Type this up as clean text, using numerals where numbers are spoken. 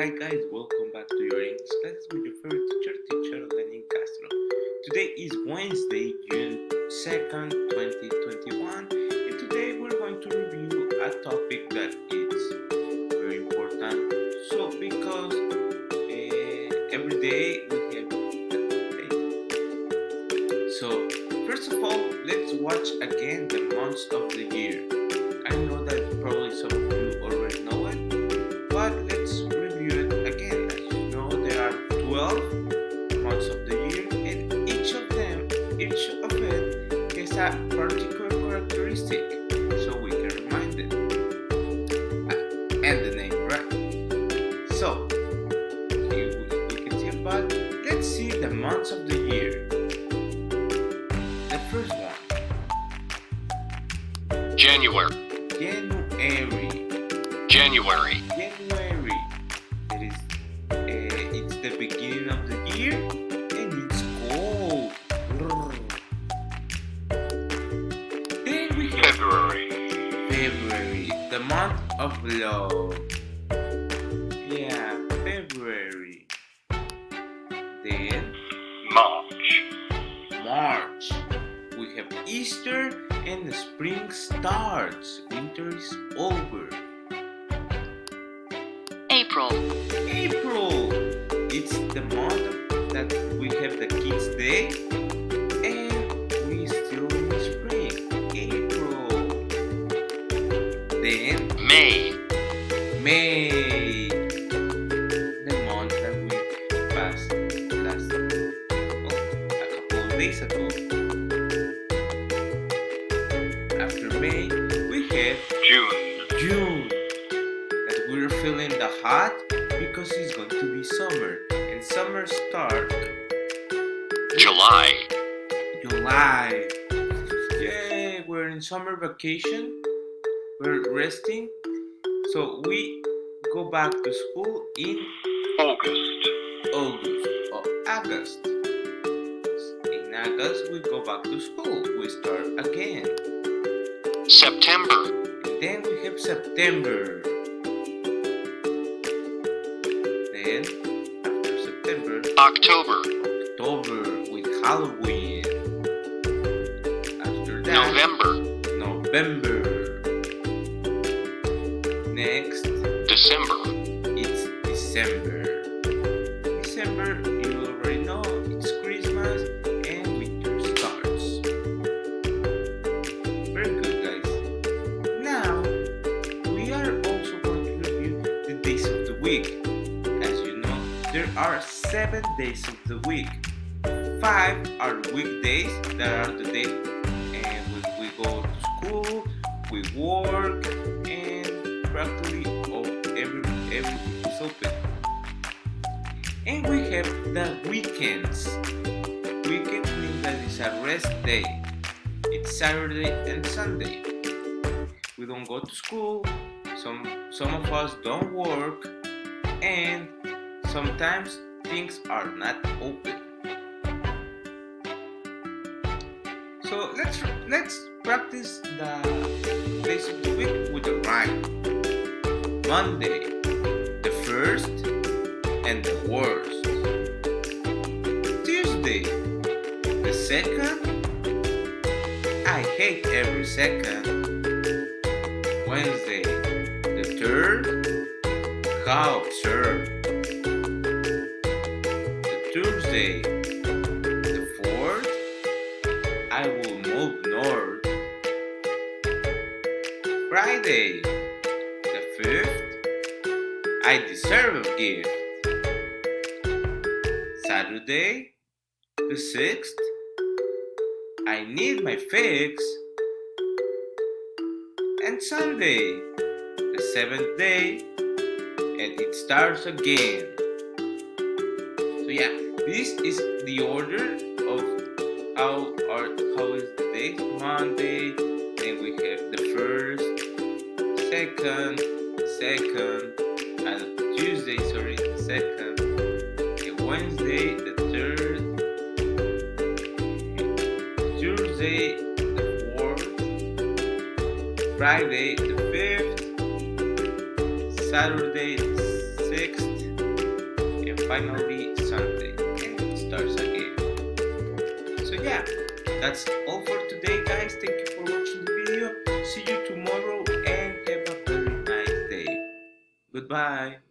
Hi guys, welcome back to your English class with your favorite teacher Lenin Castro. Today is Wednesday, June 2nd, 2021, and today we're going to review a topic that is very important. So, because every day we have a day. So, first of all, let's watch again the months of the year. I know that probably some of you already know it, but let's review it again. As you know, there are 12 months of the year, and each of it has a particular characteristic, so we can remind it. And the name, right? So, we can see about. Let's see the months of the year. The first one, January. January. That is, it's the beginning of the year, and it's cold. Then we have February, the month of love. Yeah, February. Then March. We have Easter and the spring starts. Winter is over. April. It's the month that we have the kids' day, and we still in the spring. April. Then May. The month that we passed a couple of days ago. After May, we have June. That we're feeling the hot because it's going to be summer, and summer starts July. Yay, we're in summer vacation. We're resting, so we go back to school in August. August. In August, we go back to school. We start again. September. And then we have September. Then, after September, October. with Halloween. After that, November. Next, December. it's December. You already know, it's Christmas and winter starts. Very good, guys. Now, we are also going to review the days of the week. As you know, there are 7 days of the week. 5 are weekdays, that are the days and we go to school, we work, and practically everything is open. And we have the weekends. Weekends means that it's a rest day. It's Saturday and Sunday. We don't go to school. Some of us don't work, and sometimes things are not open. So let's practice the days of the week with a rhyme. Monday, the first and the worst. Tuesday, the second. I hate every second. Wednesday, the third. How absurd. The Thursday, the fourth. I will move north. Friday, the fifth. I deserve a gift. Saturday, the sixth. I need my fix. And Sunday, the seventh day, and it starts again. So yeah, this is the order of how is the day. Monday, then we have the first, second, and Tuesday, the second, and Wednesday, the third, Thursday, the fourth, Friday, the fifth, Saturday, the 6th, finally Sunday and it starts again. So yeah, that's all for today, guys. Thank you for watching the video. See you tomorrow and have a very nice day. Goodbye.